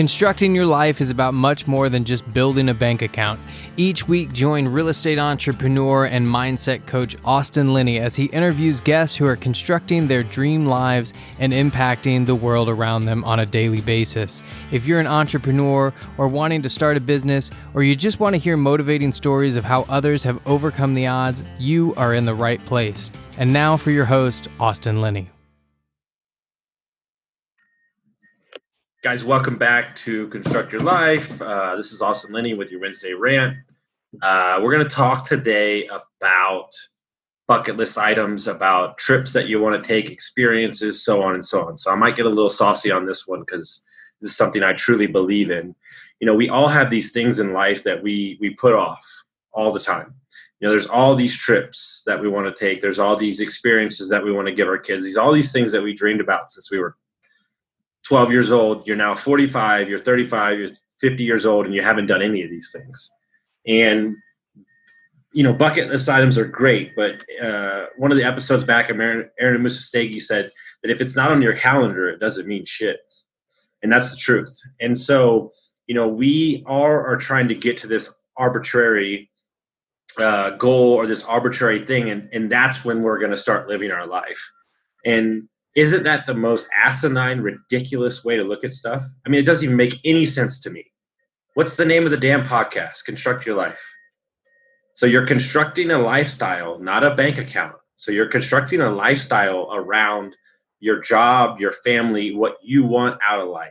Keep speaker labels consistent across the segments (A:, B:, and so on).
A: Constructing your life is about much more than just building a bank account. Each week, join real estate entrepreneur and mindset coach Austin Linney as he interviews guests who are constructing their dream lives and impacting the world around them on a daily basis. If you're an entrepreneur or wanting to start a business, or you just want to hear motivating stories of how others have overcome the odds, you are in the right place. And now for your host, Austin Linney.
B: Guys, welcome back to Construct Your Life. This is Austin Linney with your Wednesday Rant. We're going to talk today about bucket list items, about trips that you want to take, experiences, so on and so on. So I might get a little saucy on this one because this is something I truly believe in. You know, we all have these things in life that we put off all the time. You know, there's all these trips that we want to take. There's all these experiences that we want to give our kids. All these things that we dreamed about since we were 12 years old. You're now 45, you're 35, you're 50 years old, and you haven't done any of these things. And, you know, bucket list items are great, but one of the episodes back, Aaron Musastegi said that if it's not on your calendar, it doesn't mean shit. And that's the truth. And so, you know, we are trying to get to this arbitrary goal or this arbitrary thing, and that's when we're going to start living our life. And isn't that the most asinine, ridiculous way to look at stuff? I mean, it doesn't even make any sense to me. What's the name of the damn podcast? Construct Your Life. So you're constructing a lifestyle, not a bank account. So you're constructing a lifestyle around your job, your family, what you want out of life.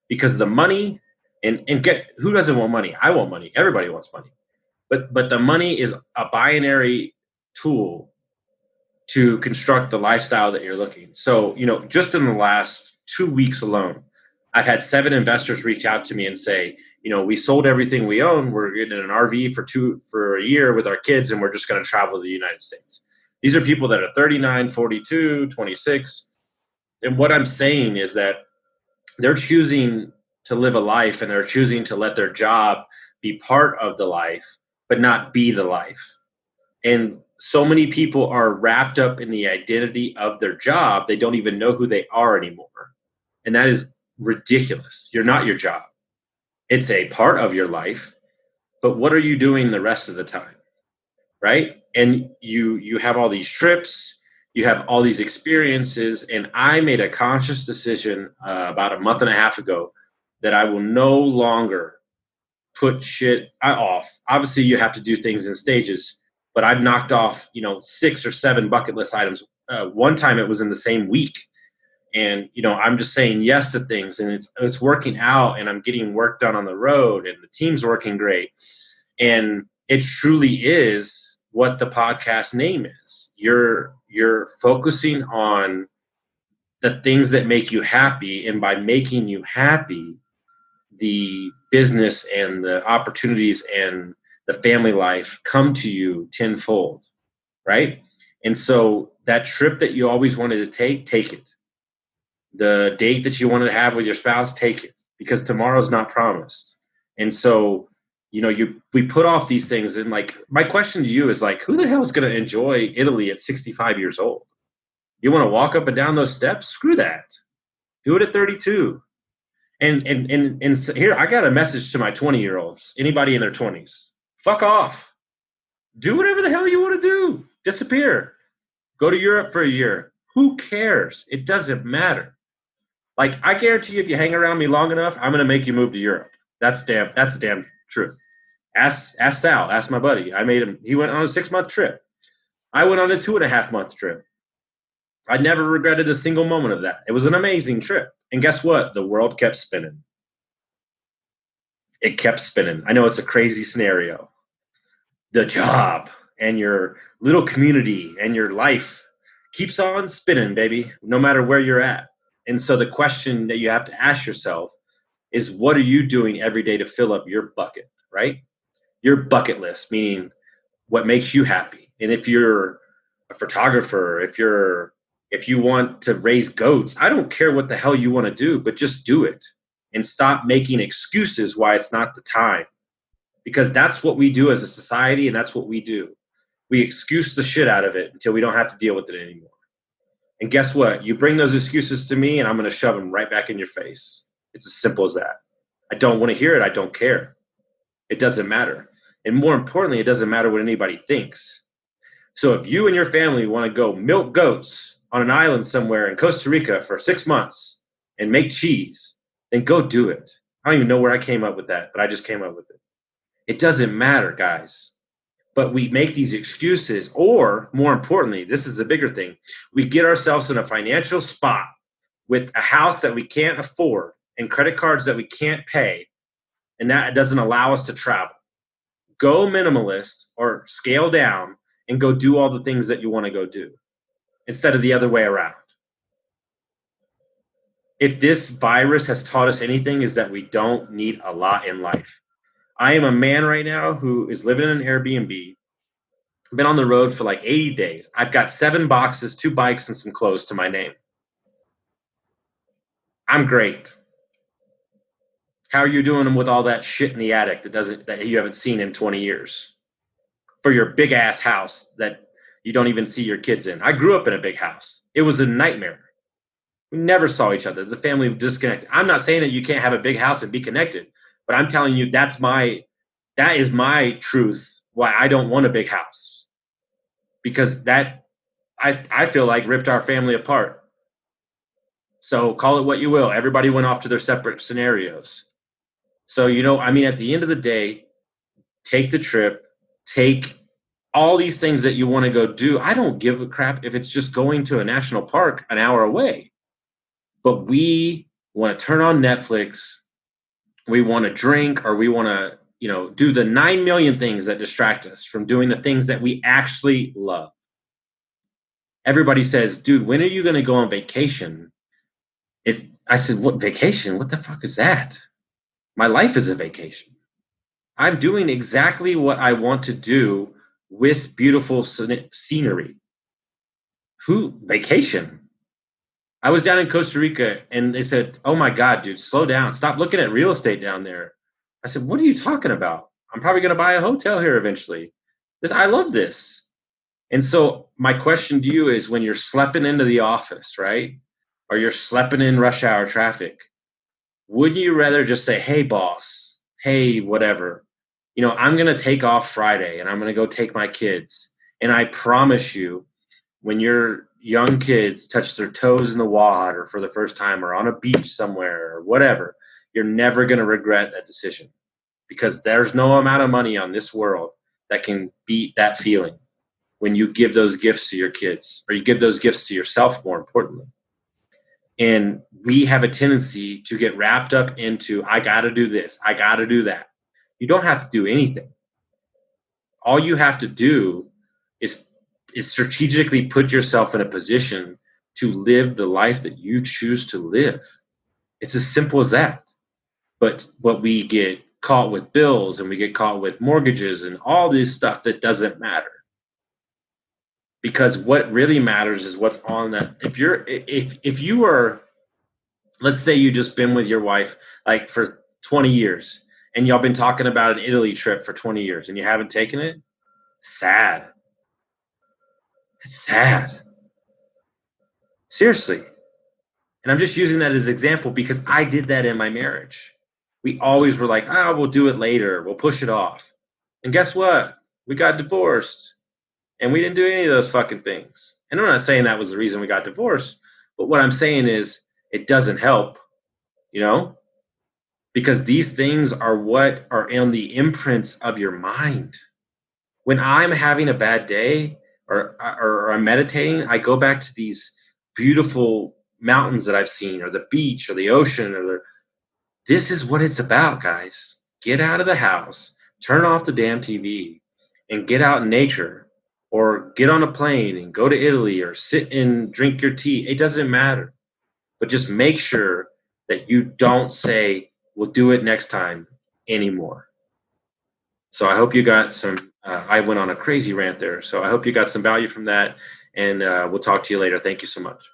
B: Because the money, and who doesn't want money? I want money. Everybody wants money. But the money is a binary tool to construct the lifestyle that you're looking. So, you know, just in the last 2 weeks alone, I've had 7 investors reach out to me and say, you know, we sold everything we own. We're getting an RV for a year with our kids, and we're just going to travel to the United States. These are people that are 39, 42, 26. And what I'm saying is that they're choosing to live a life, and they're choosing to let their job be part of the life, but not be the life. And so many people are wrapped up in the identity of their job, they don't even know who they are anymore. And that is ridiculous. You're not your job. It's a part of your life, but what are you doing the rest of the time, right? And you have all these trips, you have all these experiences, and I made a conscious decision about a month and a half ago that I will no longer put shit off. Obviously, you have to do things in stages, but I've knocked off, you know, 6 or 7 bucket list items. One time it was in the same week. And, you know, I'm just saying yes to things, and it's working out, and I'm getting work done on the road, and the team's working great. And it truly is what the podcast name is. You're focusing on the things that make you happy. And by making you happy, the business and the opportunities and the family life come to you tenfold, right? And so that trip that you always wanted to take it. The date that you wanted to have with your spouse, take it, because tomorrow's not promised. And so, you know, we put off these things. And like, my question to you is like, who the hell is going to enjoy Italy at 65 years old? You want to walk up and down those steps? Screw that. Do it at 32. And here, I got a message to my 20-year-olds, anybody in their 20s. Fuck off. Do whatever the hell you want to do. Disappear. Go to Europe for a year. Who cares? It doesn't matter. Like, I guarantee you, if you hang around me long enough, I'm going to make you move to Europe. That's the damn truth. Ask Sal. Ask my buddy. I made him. He went on a 6-month trip. I went on a 2.5-month trip. I never regretted a single moment of that. It was an amazing trip. And guess what? The world kept spinning. It kept spinning. I know it's a crazy scenario. The job and your little community and your life keeps on spinning, baby, no matter where you're at. And so the question that you have to ask yourself is, what are you doing every day to fill up your bucket, right? Your bucket list, meaning what makes you happy. And if you're a photographer, if you want to raise goats, I don't care what the hell you want to do, but just do it and stop making excuses why it's not the time. Because that's what we do as a society, and that's what we do. We excuse the shit out of it until we don't have to deal with it anymore. And guess what? You bring those excuses to me, and I'm going to shove them right back in your face. It's as simple as that. I don't want to hear it. I don't care. It doesn't matter. And more importantly, it doesn't matter what anybody thinks. So if you and your family want to go milk goats on an island somewhere in Costa Rica for 6 months and make cheese, then go do it. I don't even know where I came up with that, but I just came up with it. It doesn't matter, guys. But we make these excuses, or more importantly, this is the bigger thing. We get ourselves in a financial spot with a house that we can't afford and credit cards that we can't pay, and that doesn't allow us to travel. Go minimalist or scale down and go do all the things that you want to go do instead of the other way around. If this virus has taught us anything, is that we don't need a lot in life. I am a man right now who is living in an Airbnb. I've been on the road for like 80 days. I've got 7 boxes, 2 bikes, and some clothes to my name. I'm great. How are you doing with all that shit in the attic that you haven't seen in 20 years? For your big ass house that you don't even see your kids in. I grew up in a big house. It was a nightmare. We never saw each other. The family was disconnected. I'm not saying that you can't have a big house and be connected, but I'm telling you that is my truth why I don't want a big house. Because that I feel like ripped our family apart. So call it what you will. Everybody went off to their separate scenarios. So, at the end of the day, take the trip, take all these things that you want to go do. I don't give a crap if it's just going to a national park an hour away. But we want to turn on Netflix. We want to drink, or we want to, do the 9 million things that distract us from doing the things that we actually love. Everybody says, dude, when are you going to go on vacation? I said, what vacation? What the fuck is that? My life is a vacation. I'm doing exactly what I want to do with beautiful scenery. Vacation? I was down in Costa Rica and they said, oh my God, dude, slow down. Stop looking at real estate down there. I said, what are you talking about? I'm probably going to buy a hotel here eventually. I love this. And so my question to you is, when you're schlepping into the office, right? Or you're schlepping in rush hour traffic, wouldn't you rather just say, hey, boss, hey, whatever, I'm going to take off Friday and I'm going to go take my kids. And I promise you, when your young kids touch their toes in the water for the first time, or on a beach somewhere or whatever, you're never going to regret that decision, because there's no amount of money on this world that can beat that feeling when you give those gifts to your kids, or you give those gifts to yourself, more importantly. And we have a tendency to get wrapped up into, I got to do this, I got to do that. You don't have to do anything. All you have to do is strategically put yourself in a position to live the life that you choose to live. It's as simple as that. But we get caught with bills, and we get caught with mortgages and all this stuff that doesn't matter. Because what really matters is what's on that. If you are, let's say you just been with your wife like for 20 years, and y'all been talking about an Italy trip for 20 years and you haven't taken it, sad. It's sad. Seriously. And I'm just using that as an example because I did that in my marriage. We always were like, we'll do it later. We'll push it off. And guess what? We got divorced. And we didn't do any of those fucking things. And I'm not saying that was the reason we got divorced. But what I'm saying is it doesn't help, because these things are what are in the imprints of your mind. When I'm having a bad day or I'm meditating, I go back to these beautiful mountains that I've seen, or the beach, or the ocean, this is what it's about, guys. Get out of the house, turn off the damn TV, and get out in nature. Or get on a plane and go to Italy, or sit and drink your tea. It doesn't matter. But just make sure that you don't say, we'll do it next time anymore. So I hope you got some, I went on a crazy rant there. So I hope you got some value from that. And we'll talk to you later. Thank you so much.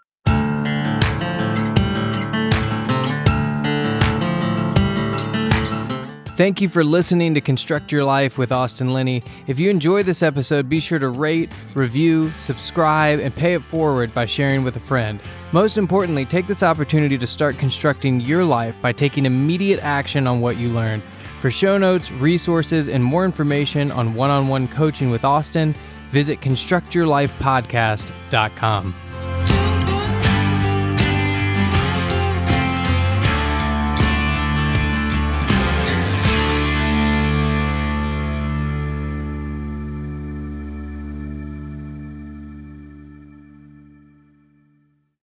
A: Thank you for listening to Construct Your Life with Austin Linney. If you enjoyed this episode, be sure to rate, review, subscribe, and pay it forward by sharing with a friend. Most importantly, take this opportunity to start constructing your life by taking immediate action on what you learned. For show notes, resources, and more information on one-on-one coaching with Austin, visit constructyourlifepodcast.com.